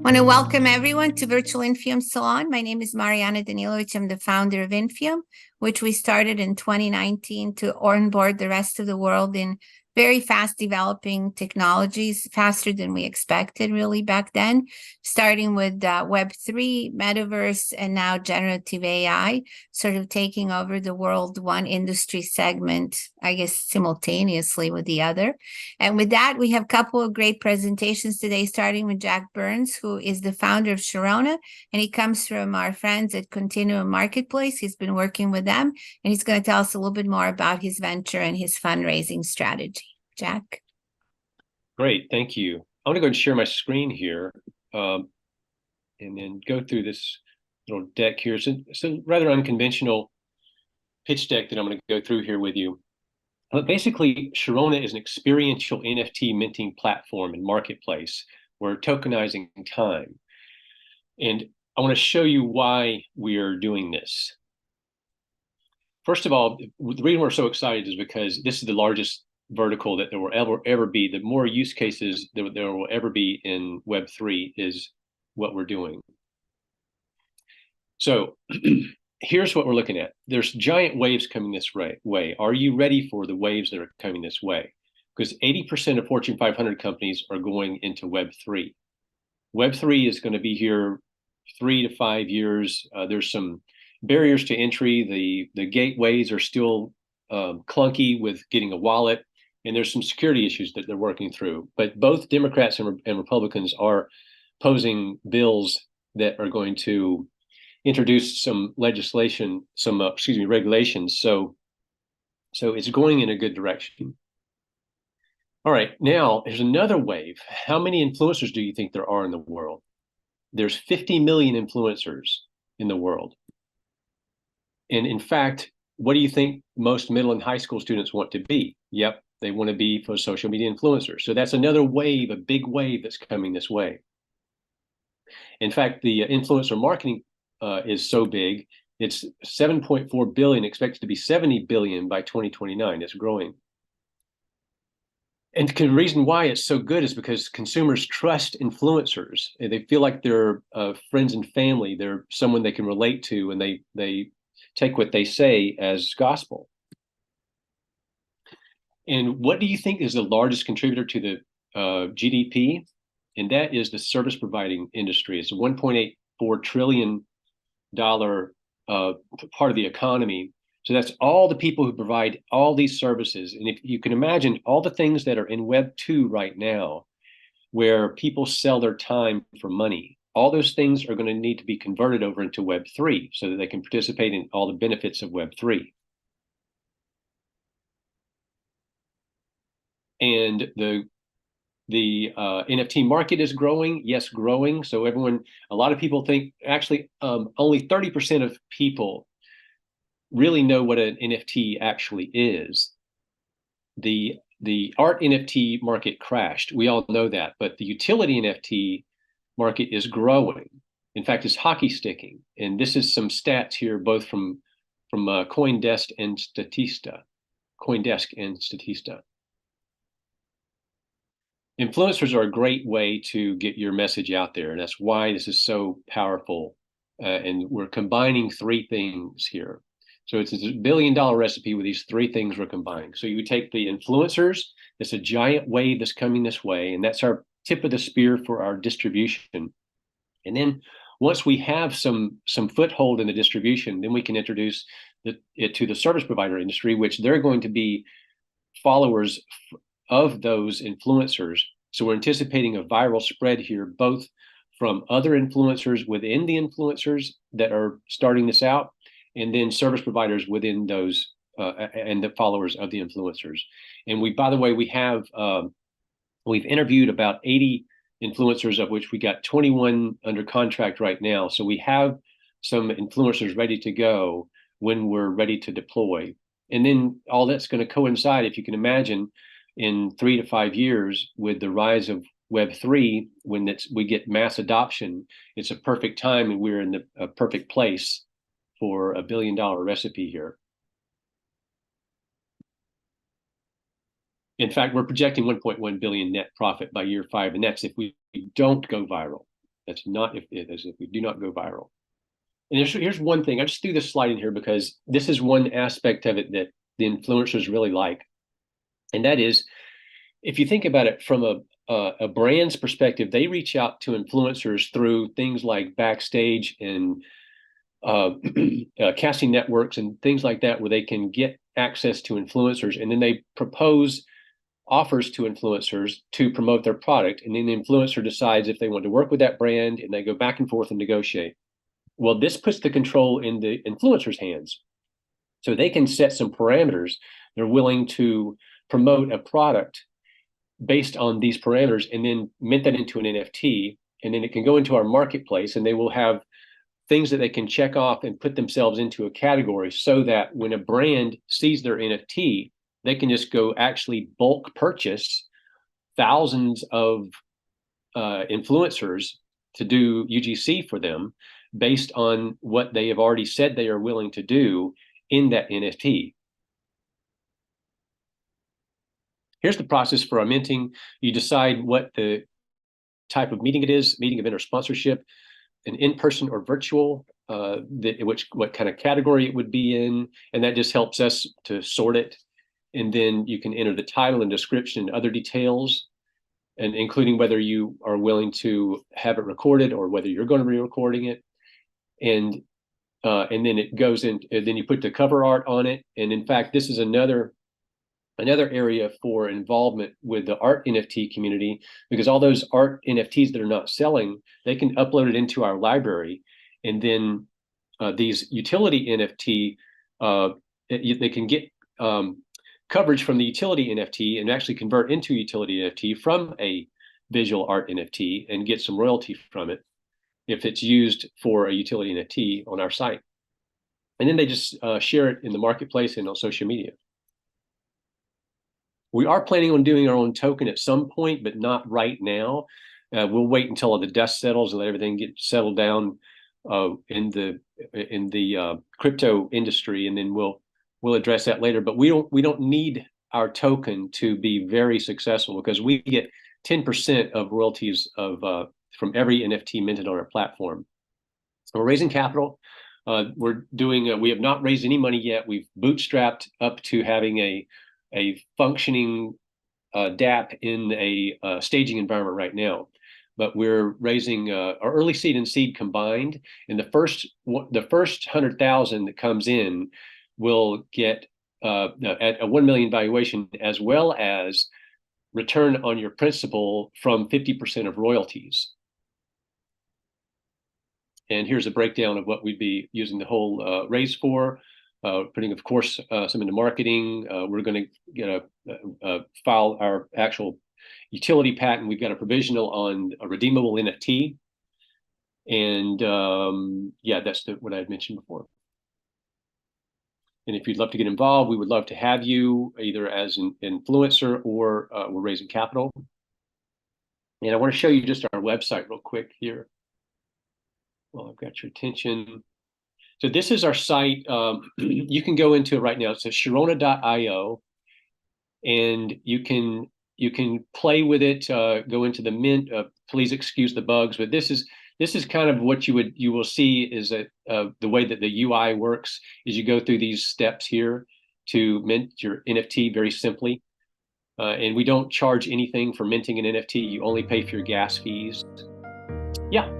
Want to welcome everyone to Virtual Infium Salon. My name is Mariana Danilovich. I'm the founder of Infium, which we started in 2019 to onboard the rest of the world in very fast developing technologies, faster than we expected really back then, starting with Web3, Metaverse, and now generative AI, sort of taking over the world one industry segment, I guess, simultaneously with the other. And with that, we have a couple of great presentations today, starting with Jack Burns, who is the founder of Sharona, and he comes from our friends at Continuum Marketplace. He's been working with them, and he's going to tell us a little bit more about his venture and his fundraising strategy. Jack? Great, thank you. I want to go and share my screen here and then go through this little deck here. It's a rather unconventional pitch deck that I'm going to go through here with you. But basically, Sharona is an experiential NFT minting platform and marketplace. We're tokenizing time. And I want to show you why we are doing this. First of all, the reason we're so excited is because this is the largest vertical that there will ever be. The more use cases there will ever be in Web3 is what we're doing. So here's what we're looking at. There's giant waves coming this way. Are you ready for the waves that are coming this way? Because 80% of Fortune 500 companies are going into Web3. Web3 is going to be here 3 to 5 years. There's some barriers to entry. The gateways are still clunky with getting a wallet, and there's some security issues that they're working through. But both Democrats and Republicans are posing bills that are going to introduce some legislation, regulations. So it's going in a good direction. All right, now there's another wave. How many influencers do you think there are in the world? There's 50 million influencers in the world. And in fact, what do you think most middle and high school students want to be? Yep, they want to be for social media influencers. So that's another wave, a big wave that's coming this way. In fact, the influencer marketing is so big, it's 7.4 billion, expected to be 70 billion by 2029. It's growing. And the reason why it's so good is because consumers trust influencers. They feel like they're friends and family. They're someone they can relate to, and they take what they say as gospel. And what do you think is the largest contributor to the GDP? And that is the service providing industry. It's a $1.84 trillion part of the economy. So that's all the people who provide all these services. And if you can imagine all the things that are in Web 2 right now, where people sell their time for money, all those things are going to need to be converted over into Web 3 so that they can participate in all the benefits of Web 3. And the NFT market is growing. Yes, growing. So a lot of people think, actually, only 30% of people really know what an NFT actually is. The art NFT market crashed. We all know that, but the utility NFT market is growing. In fact, it's hockey sticking. And this is some stats here, both from CoinDesk and Statista. Influencers are a great way to get your message out there, and that's why this is so powerful. And we're combining three things here. So it's a $1 billion recipe with these three things we're combining. So you would take the influencers, it's a giant wave that's coming this way, and that's our tip of the spear for our distribution. And then once we have some foothold in the distribution, then we can introduce it to the service provider industry, which they're going to be followers of those influencers. So we're anticipating a viral spread here, both from other influencers within the influencers that are starting this out, and then service providers within those and the followers of the influencers. And by the way, we've interviewed about 80 influencers, of which we got 21 under contract right now. So we have some influencers ready to go when we're ready to deploy. And then all that's going to coincide, if you can imagine, in 3 to 5 years with the rise of Web3, when we get mass adoption. It's a perfect time, and we're in the perfect place for a $1 billion recipe here. In fact, we're projecting 1.1 billion net profit by year 5, and that's if we don't go viral. That's not if we do not go viral. And here's one thing. I just threw this slide in here because this is one aspect of it that the influencers really like. And that is, if you think about it from a brand's perspective, they reach out to influencers through things like Backstage and casting networks and things like that, where they can get access to influencers, and then they propose offers to influencers to promote their product, and then the influencer decides if they want to work with that brand, and they go back and forth and negotiate. Well, this puts the control in the influencer's hands, so they can set some parameters. They're willing to promote a product based on these parameters and then mint that into an NFT, and then it can go into our marketplace, and they will have things that they can check off and put themselves into a category, so that when a brand sees their NFT, they can just go actually bulk purchase thousands of influencers to do UGC for them based on what they have already said they are willing to do in that NFT. Here's the process for a minting. You decide what the type of meeting it is, meeting, event, or sponsorship, an in-person or virtual, what kind of category it would be in, and that just helps us to sort it. And then you can enter the title and description and other details, and including whether you are willing to have it recorded or whether you're going to be recording it. And then it goes in, and then you put the cover art on it. And in fact, this is another area for involvement with the art NFT community, because all those art NFTs that are not selling, they can upload it into our library, and then these utility NFT, they can get coverage from the utility NFT and actually convert into utility NFT from a visual art NFT and get some royalty from it if it's used for a utility NFT on our site. And then they just share it in the marketplace and on social media. We are planning on doing our own token at some point, but not right now. We'll wait until all the dust settles and let everything get settled down in the crypto industry, and then we'll address that later. But we don't need our token to be very successful, because we get 10% of royalties from every NFT minted on our platform. So we're raising capital. We have not raised any money yet. We've bootstrapped up to having a functioning DApp in a staging environment right now, but we're raising our early seed and seed combined. And the first 100,000 that comes in will get at a 1 million valuation, as well as return on your principal from 50% of royalties. And here's a breakdown of what we'd be using the whole raise for. Putting, of course, some into marketing. We're going to file our actual utility patent. We've got a provisional on a redeemable NFT. And yeah, that's what I had mentioned before. And if you'd love to get involved, we would love to have you either as an influencer or we're raising capital. And I want to show you just our website real quick here. Well, I've got your attention. So this is our site. You can go into it right now. It's Sharona.io, and you can play with it. Go into the mint. Please excuse the bugs, but this is kind of what you will see is that the way that the UI works is you go through these steps here to mint your NFT very simply, and we don't charge anything for minting an NFT. You only pay for your gas fees. Yeah.